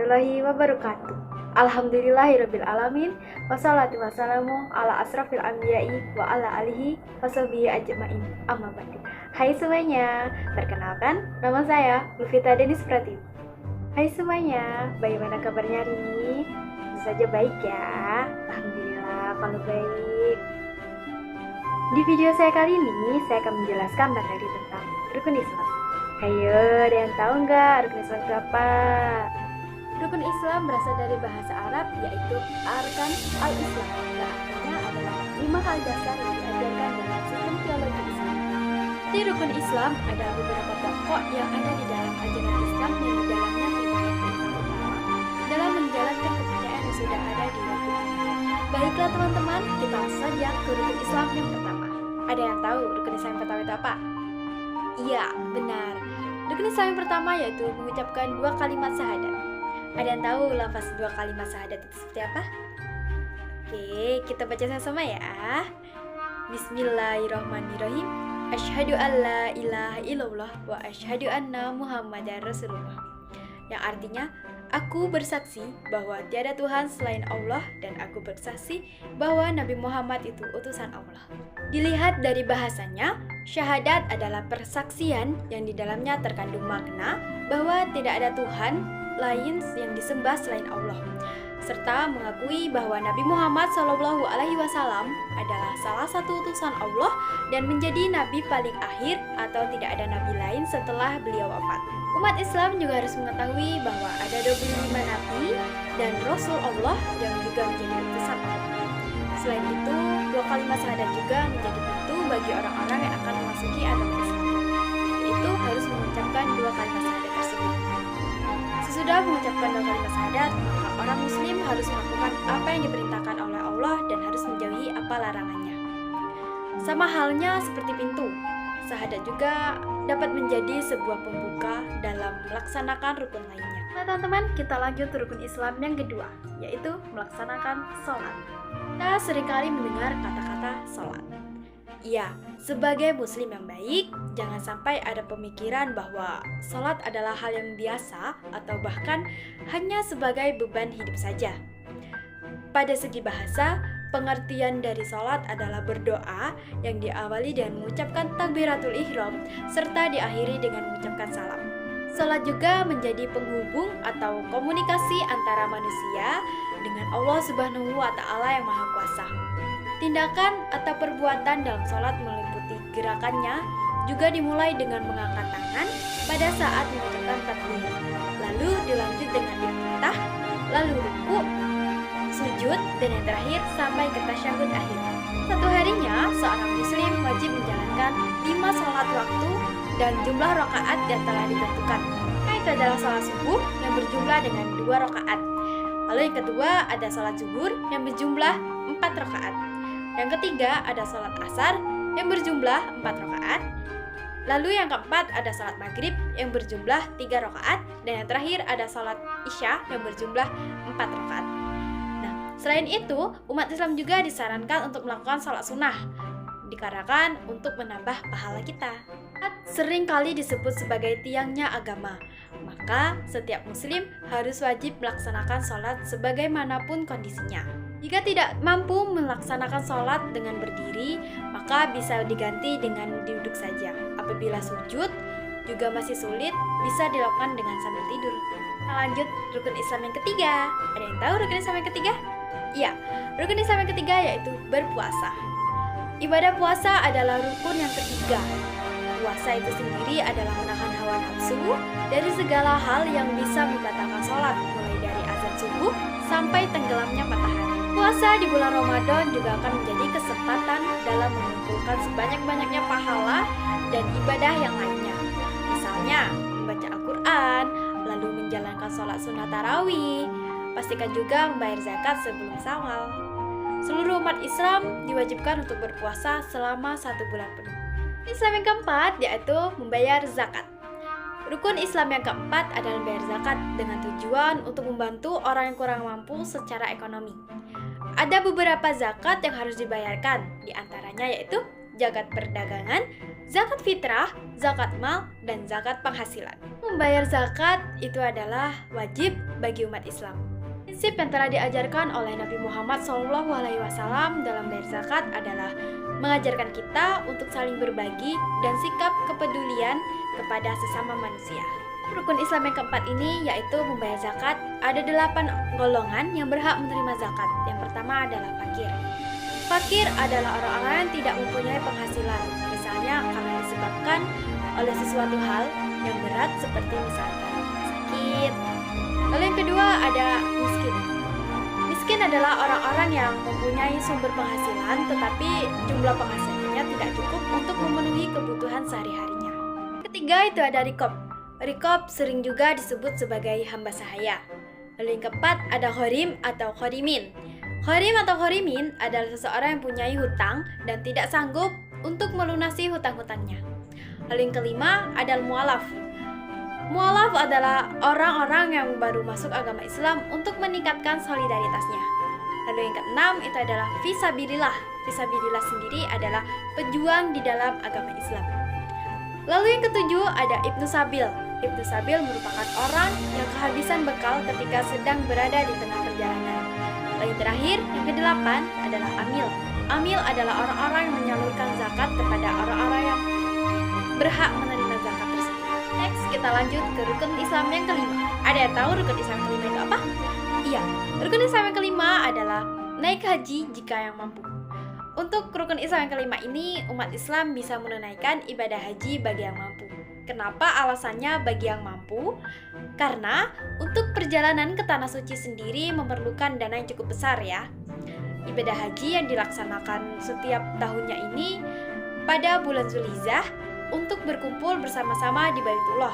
warahmatullahi wabarakatuh. Alhamdulillahirabbil alamin. Wassalatu wassalamu ala asrafil anbiya'i wa ala alihi washabihi ajmain. Amma ba'du. Hai semuanya, perkenalkan nama saya Lufita Denis Pratiwi. Hai semuanya, bagaimana kabarnya hari ini? Tentu saja baik ya. Alhamdulillah kalau baik. Di video saya kali ini, saya akan menjelaskan materi tentang rukun Islam. Ayo, ada yang tahu nggak rukun Islam itu apa? Rukun Islam berasal dari bahasa Arab, yaitu arkan al-Islam, yang artinya adalah 5 hal dasar yang diajarkan dalam sistem teologi Islam. Di rukun Islam ada beberapa pokok yang ada di dalam ajaran Islam yang di dalamnya terdapat perintah utama dalam menjalankan kepercayaan yang sudah ada di rukun ini. Baiklah teman-teman, kita langsung saja ke rukun Islam yang pertama. Ada yang tahu rukun Islam yang pertama itu apa? Iya, benar. Rukun Islam yang pertama yaitu mengucapkan 2 kalimat syahadat. Ada yang tahu lafaz 2 kalimat syahadat itu seperti apa? Oke, kita baca sama-sama ya. Bismillahirrahmanirrahim. Asyhadu an la ilaha illallah wa asyhadu anna Muhammadar Rasulullah. Yang artinya, aku bersaksi bahwa tiada Tuhan selain Allah dan aku bersaksi bahwa Nabi Muhammad itu utusan Allah. Dilihat dari bahasanya, syahadat adalah persaksian yang di dalamnya terkandung makna bahwa tidak ada Tuhan lain yang disembah selain Allah, serta mengakui bahwa Nabi Muhammad SAW adalah salah satu utusan Allah dan menjadi nabi paling akhir atau tidak ada nabi lain setelah beliau wafat. Umat Islam juga harus mengetahui bahwa ada 25 nabi dan Rasul Allah yang juga menjadi utusan Allah. Selain itu, 2 kalimat syahadat juga menjadi pintu bagi orang-orang yang akan memasuki agama Islam, yaitu harus mengucapkan 2 kalimat syahadat tersebut. Sesudah mengucapkan 2 kalimat syahadat, maka orang muslim harus melakukan apa yang diperintahkan oleh Allah dan harus menjauhi apa larangannya. Sama halnya seperti pintu, syahadat juga dapat menjadi sebuah pembuka dalam melaksanakan rukun lainnya. Nah teman-teman, kita lanjut rukun Islam yang kedua, yaitu melaksanakan sholat. Kita seringkali mendengar kata-kata sholat. Iya, sebagai muslim yang baik, jangan sampai ada pemikiran bahwa sholat adalah hal yang biasa atau bahkan hanya sebagai beban hidup saja. Pada segi bahasa, pengertian dari sholat adalah berdoa yang diawali dengan mengucapkan takbiratul ihram serta diakhiri dengan mengucapkan salam. Sholat juga menjadi penghubung atau komunikasi antara manusia dengan Allah Subhanahu wa Ta'ala yang Maha Kuasa. Tindakan atau perbuatan dalam sholat meliputi gerakannya juga dimulai dengan mengangkat tangan pada saat mengucapkan takbir, lalu dilanjut dengan iftitah, lalu ruku, sujud, dan yang terakhir sampai ke tasyahud akhir. Satu harinya, seorang muslim wajib menjalankan 5 sholat waktu dan jumlah rakaat yang telah ditentukan. Itu adalah sholat subuh yang berjumlah dengan 2 rakaat. Lalu yang kedua ada sholat zuhur yang berjumlah 4 rakaat. Yang ketiga ada sholat asar yang berjumlah 4 rakaat. Lalu yang keempat ada sholat maghrib yang berjumlah 3 rakaat. Dan yang terakhir ada sholat isya yang berjumlah 4 rakaat. Nah, selain itu, umat Islam juga disarankan untuk melakukan sholat sunnah, dikarenakan untuk menambah pahala kita. Sering kali disebut sebagai tiangnya agama, maka setiap muslim harus wajib melaksanakan sholat sebagaimanapun kondisinya. Jika tidak mampu melaksanakan sholat dengan berdiri, maka bisa diganti dengan duduk saja. Apabila sujud juga masih sulit, bisa dilakukan dengan sambil tidur. Nah, lanjut rukun Islam yang ketiga. Ada yang tahu rukun Islam yang ketiga? Iya, rukun Islam yang ketiga yaitu berpuasa. Ibadah puasa adalah rukun yang ketiga. Puasa itu sendiri adalah menahan hawa nafsu dari segala hal yang bisa membatalkan sholat, mulai dari azan subuh sampai tenggelamnya matahari. Puasa di bulan Ramadan juga akan menjadi kesempatan dalam mengumpulkan sebanyak-banyaknya pahala dan ibadah yang lainnya. Misalnya, membaca Al-Quran, lalu menjalankan sholat sunnah tarawih, pastikan juga membayar zakat sebelum Syawal. Seluruh umat Islam diwajibkan untuk berpuasa selama 1 bulan penuh. Islam yang keempat yaitu membayar zakat. Rukun Islam yang keempat adalah membayar zakat dengan tujuan untuk membantu orang yang kurang mampu secara ekonomi. Ada beberapa zakat yang harus dibayarkan, di antaranya yaitu zakat perdagangan, zakat fitrah, zakat mal, dan zakat penghasilan. Membayar zakat itu adalah wajib bagi umat Islam. Prinsip yang telah diajarkan oleh Nabi Muhammad SAW dalam bayar zakat adalah mengajarkan kita untuk saling berbagi dan sikap kepedulian kepada sesama manusia. Rukun Islam yang keempat ini yaitu membayar zakat. Ada 8 golongan yang berhak menerima zakat. Yang pertama adalah fakir. Fakir adalah orang-orang yang tidak mempunyai penghasilan, misalnya karena disebabkan oleh sesuatu hal yang berat seperti misalkan sakit. Lalu yang kedua ada miskin. Miskin adalah orang-orang yang mempunyai sumber penghasilan tetapi jumlah penghasilannya tidak cukup untuk memenuhi kebutuhan sehari-harinya. Ketiga itu ada rikob. Rikob sering juga disebut sebagai hamba sahaya. Lalu yang keempat ada khorim atau khorimin. Khorim atau khorimin adalah seseorang yang mempunyai hutang dan tidak sanggup untuk melunasi hutang-hutangnya. Lalu yang kelima adalah mualaf. Mualaf adalah orang-orang yang baru masuk agama Islam untuk meningkatkan solidaritasnya. Lalu yang keenam itu adalah fisabilillah. Fisabilillah sendiri adalah pejuang di dalam agama Islam. Lalu yang ketujuh ada Ibnu Sabil. Ibnu Sabil merupakan orang yang kehabisan bekal ketika sedang berada di tengah perjalanan. Lalu yang terakhir, yang kedelapan adalah amil. Amil adalah orang-orang yang menyalurkan zakat kepada orang-orang yang berhak menerima zakat tersebut. Next, kita lanjut ke rukun Islam yang kelima. Ada yang tahu rukun Islam kelima itu apa? Iya, rukun Islam yang kelima adalah naik haji jika yang mampu. Untuk rukun Islam yang kelima ini, umat Islam bisa menunaikan ibadah haji bagi yang mampu. Kenapa alasannya bagi yang mampu? Karena untuk perjalanan ke Tanah Suci sendiri memerlukan dana yang cukup besar ya. Ibadah haji yang dilaksanakan setiap tahunnya ini pada bulan Zulhijjah untuk berkumpul bersama-sama di Baitullah.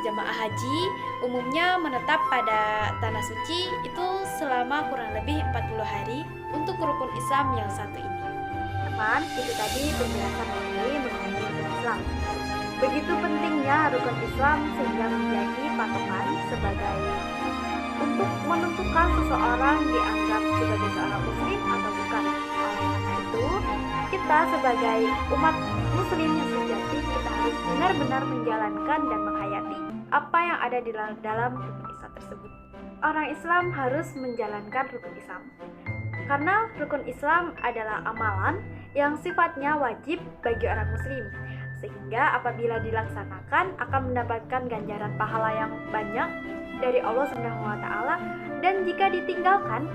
Jamaah haji umumnya menetap pada Tanah Suci itu selama kurang lebih 40 hari untuk rukun Islam yang satu ini. Teman, itu tadi penjelasan mengenai rukun Islam. Begitu pentingnya rukun Islam sehingga menjadi patokan sebagai untuk menentukan seseorang dianggap sebagai seorang muslim atau bukan. Oleh karena itu, kita sebagai umat muslim yang sejati, kita harus benar-benar menjalankan dan menghayati apa yang ada di dalam rukun Islam tersebut. Orang Islam harus menjalankan rukun Islam karena rukun Islam adalah amalan yang sifatnya wajib bagi orang muslim, sehingga apabila dilaksanakan akan mendapatkan ganjaran pahala yang banyak dari Allah SWT, dan jika ditinggalkan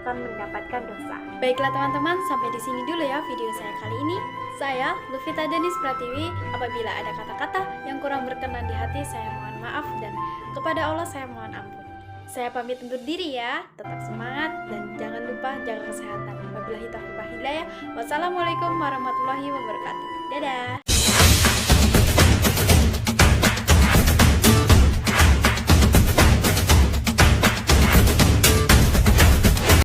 akan mendapatkan dosa. Baiklah teman-teman, sampai di sini dulu ya video saya kali ini. Saya Lufita Denis Pratiwi. Apabila ada kata-kata yang kurang berkenan di hati, saya mohon maaf, dan kepada Allah saya mohon ampun. Saya pamit undur diri ya, tetap semangat dan jangan lupa jaga kesehatan. Wabillahi taufiq wal hidayah. Wassalamualaikum warahmatullahi wabarakatuh. Dadah.